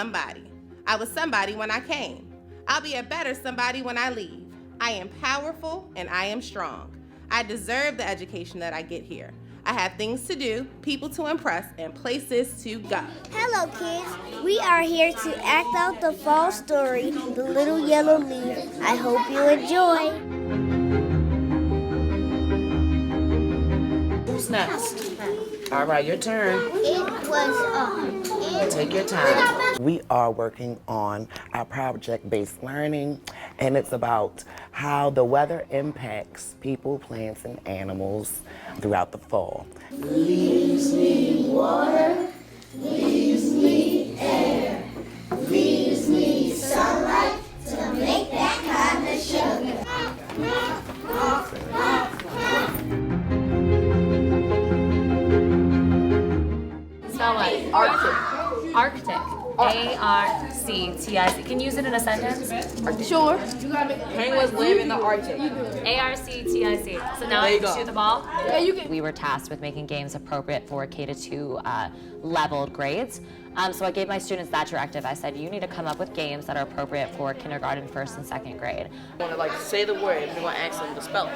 somebody. I was somebody when I came. I'll be a better somebody when I leave. I am powerful and I am strong. I deserve the education that I get here. I have things to do, people to impress, and places to go. Hello, kids. We are here to act out the fall story, The Little Yellow Leaf. I hope you enjoy. Who's next? All right, your turn. Take your time. We are working on our project-based learning, and it's about how the weather impacts people, plants, and animals throughout the fall. Leaves need water, leaves need air, leaves need sunlight to make that kind of sugar. Spell what? Arctic. Arctic. A-R-C-T-I-C. Can you use it in a sentence? Sure. Penguins live in the Arctic. A-R-C-T-I-C. So now I can shoot the ball? Yeah, you can. We were tasked with making games appropriate for K-2 leveled grades. So I gave my students that directive. I said, you need to come up with games that are appropriate for kindergarten, first and second grade. I want to say the word, and we're going to ask them to spell it.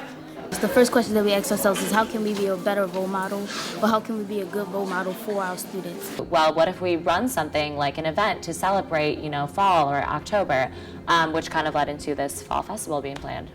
The first question that we ask ourselves is how can we be a better role model, or how can we be a good role model for our students? Well, what if we run something like an event to celebrate, fall or October, which kind of led into this fall festival being planned.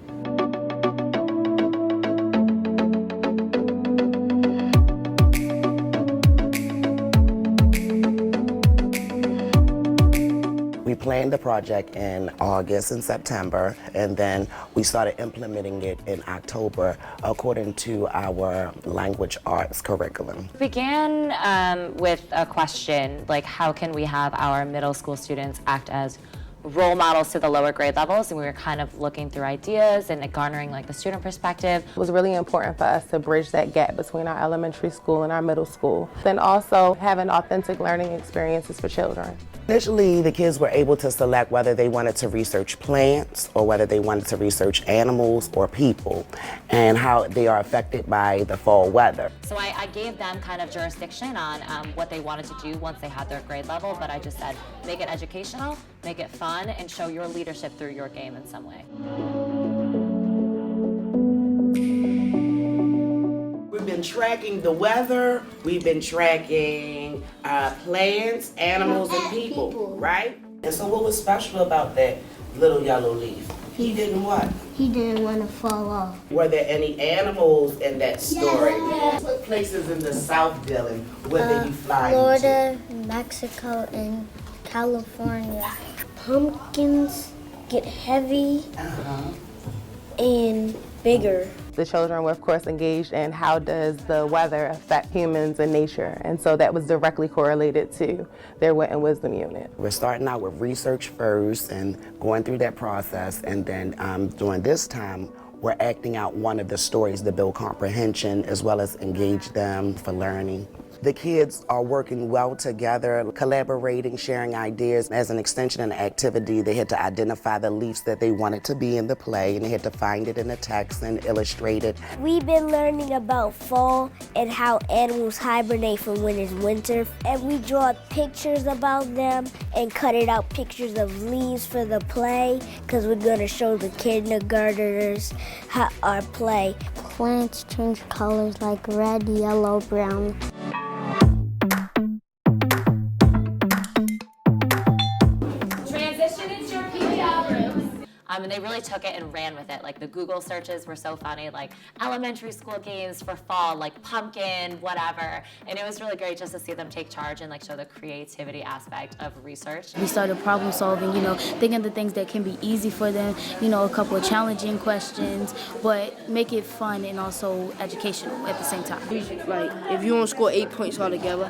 We planned the project in August and September, and then we started implementing it in October according to our language arts curriculum. We began with a question, like how can we have our middle school students act as role models to the lower grade levels, and we were kind of looking through ideas and garnering the student perspective. It was really important for us to bridge that gap between our elementary school and our middle school. Then also having authentic learning experiences for children. Initially, the kids were able to select whether they wanted to research plants or whether they wanted to research animals or people and how they are affected by the fall weather. So I gave them kind of jurisdiction on what they wanted to do once they had their grade level, but I just said, make it educational, make it fun, and show your leadership through your game in some way. We've been tracking the weather, we've been tracking plants, animals, and people, right? And so what was special about that little yellow leaf? He didn't what? He didn't want to fall off. Were there any animals in that story? Yeah. What places in the South, Dylan, would they be flying Florida, Mexico, and California. Pumpkins get heavy and bigger. The children were, of course, engaged in how does the weather affect humans and nature, and so that was directly correlated to their wit and wisdom unit. We're starting out with research first and going through that process, and then during this time, we're acting out one of the stories to build comprehension as well as engage them for learning. The kids are working well together, collaborating, sharing ideas. As an extension of the activity, they had to identify the leaves that they wanted to be in the play, and they had to find it in the text and illustrate it. We've been learning about fall and how animals hibernate for when it's winter. And we draw pictures about them and cut it out pictures of leaves for the play, because we're going to show the kindergartners our play. Plants change colors like red, yellow, brown. And they really took it and ran with it. Like the Google searches were so funny, like elementary school games for fall, like pumpkin, whatever. And it was really great just to see them take charge and show the creativity aspect of research. We started problem solving, thinking of the things that can be easy for them, a couple of challenging questions, but make it fun and also educational at the same time. Like, if you don't score 8 points altogether,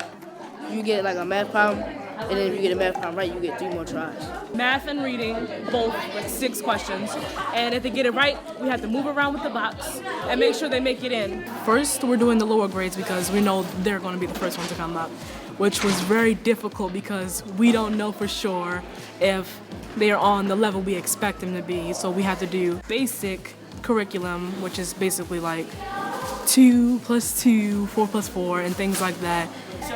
you get a math problem, and then if you get a math problem right, you get 3 more tries. Math and reading, both 6 questions. And if they get it right, we have to move around with the box and make sure they make it in. First, we're doing the lower grades because we know they're going to be the first one to come up, which was very difficult because we don't know for sure if they're on the level we expect them to be. So we have to do basic curriculum, which is basically 2 + 2, 4 + 4, and things like that.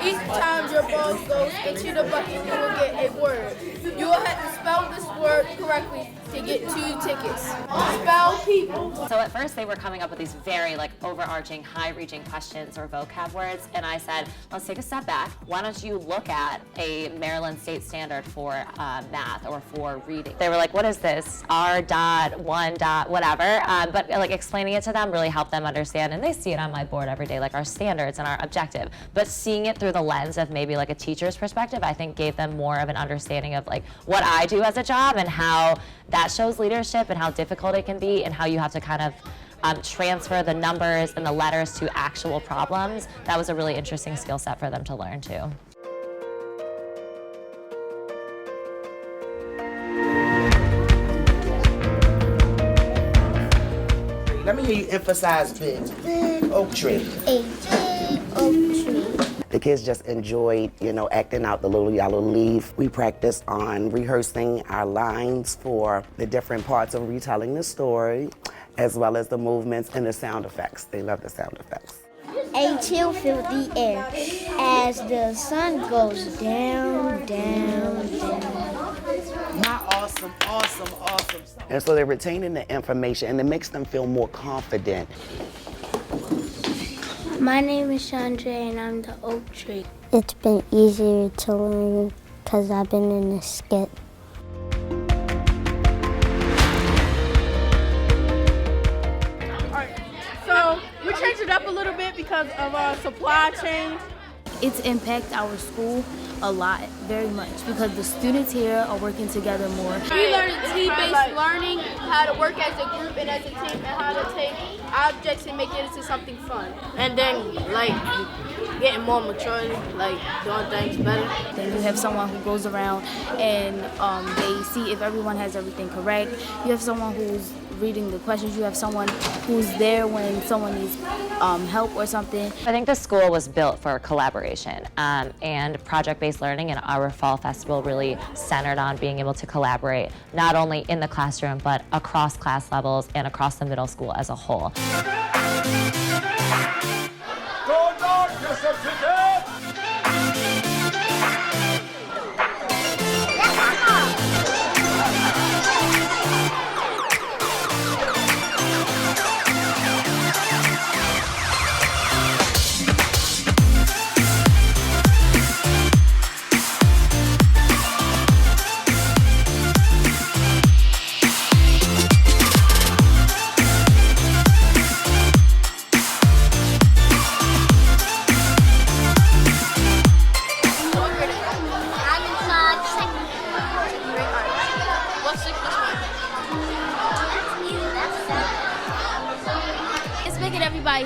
Each time your ball goes into the bucket, you will get a word. You will have to spell this word correctly to get 2 tickets. Spell people. So at first they were coming up with these very like overarching, high-reaching questions or vocab words, and I said, let's take a step back. Why don't you look at a Maryland state standard for math or for reading? They were like, what is this? R dot, 1 dot, whatever. But like explaining it to them really helped them understand, and they see it on my board every day, like our standards and our objective. But seeing it through the lens of maybe like a teacher's perspective, I think gave them more of an understanding of like what I do as a job and how that shows leadership and how difficult it can be and how you have to kind of transfer the numbers and the letters to actual problems. That was a really interesting skill set for them to learn too. Let me hear you emphasize big. Big oak tree. A big oak tree. The kids just enjoyed, acting out the little yellow leaf. We practiced on rehearsing our lines for the different parts of retelling the story, as well as the movements and the sound effects. They love the sound effects. A chill filled the air as the sun goes down, down, down. My awesome. And so they're retaining the information, and it makes them feel more confident. My name is Chandra, and I'm the oak tree. It's been easier to learn because I've been in a skit. Alright, so we changed it up a little bit because of our supply chain. It's impacted our school a lot, very much, because the students here are working together more. We learned team-based learning, how to work as a group and as a team, and how to take objects and make it into something fun. And then, getting more maturity, doing things better. Then you have someone who goes around and they see if everyone has everything correct. You have someone who's reading the questions. You have someone who's there when someone needs help or something. I think the school was built for collaboration, and project-based learning and our fall festival really centered on being able to collaborate, not only in the classroom, but across class levels and across the middle school as a whole.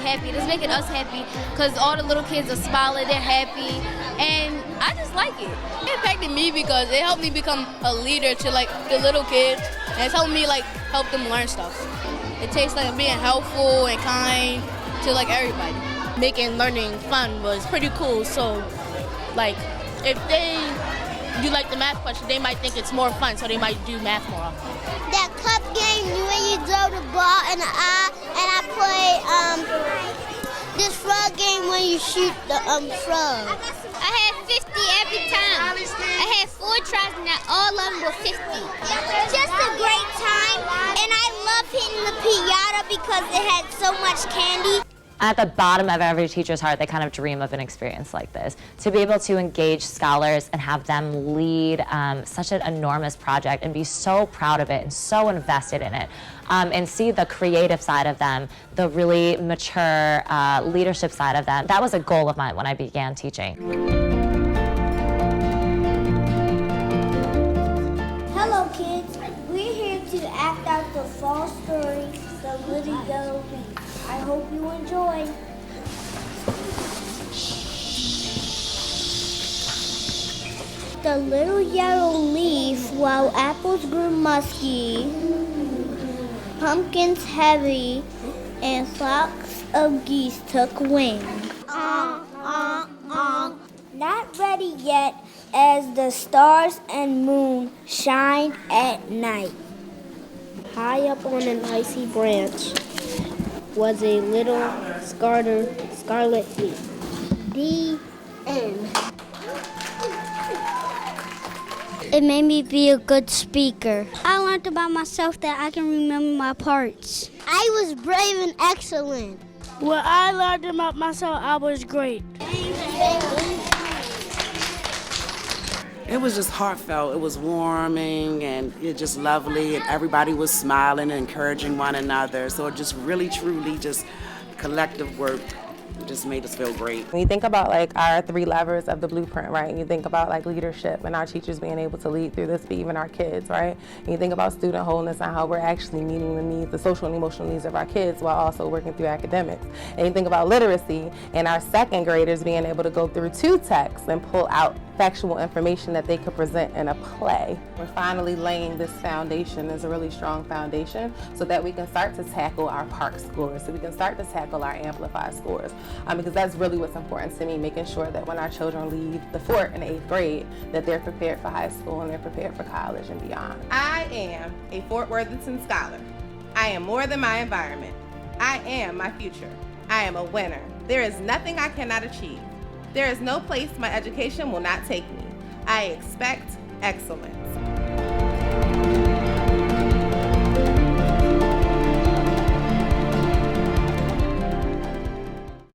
Happy. It's making us happy because all the little kids are smiling, they're happy, and I just like it. It impacted me because it helped me become a leader to the little kids, and it's helped me help them learn stuff. It takes being helpful and kind to everybody. Making learning fun was pretty cool. So if they do the math question, they might think it's more fun, so they might do math more often. That cup game when you throw the ball in the eye, and I play this frog game when you shoot the frog. I had 50 every time. I had 4 tries and all of them were 50. Just a great time, and I love hitting the piñata because it had so much candy. At the bottom of every teacher's heart, they kind of dream of an experience like this. To be able to engage scholars and have them lead such an enormous project and be so proud of it and so invested in it, and see the creative side of them, the really mature leadership side of them, that was a goal of mine when I began teaching. Hello kids, we're here to act out the fall story, The Little Yellow Leaf. I hope you enjoy. The little yellow leaf, while apples grew musky, pumpkins heavy, and flocks of geese took wing. Not ready yet, as the stars and moon shine at night. High up on an icy branch was a little scarlet leaf. The N. It made me be a good speaker. I learned about myself that I can remember my parts. I was brave and excellent. When I learned about myself, I was great. It was just heartfelt. It was warming and it just lovely, and everybody was smiling and encouraging one another. So it just really, truly, just collective work just made us feel great. When you think about like our 3 levers of the blueprint, right? And you think about like leadership and our teachers being able to lead through this, but even our kids, right? And you think about student wholeness and how we're actually meeting the needs, the social and emotional needs of our kids while also working through academics. And you think about literacy and our 2nd graders being able to go through 2 texts and pull out factual information that they could present in a play. We're finally laying this foundation as a really strong foundation so that we can start to tackle our PARC scores, so we can start to tackle our Amplify scores. Because that's really what's important to me, making sure that when our children leave the fort in 8th grade, that they're prepared for high school and they're prepared for college and beyond. I am a Fort Worthington scholar. I am more than my environment. I am my future. I am a winner. There is nothing I cannot achieve. There is no place my education will not take me. I expect excellence.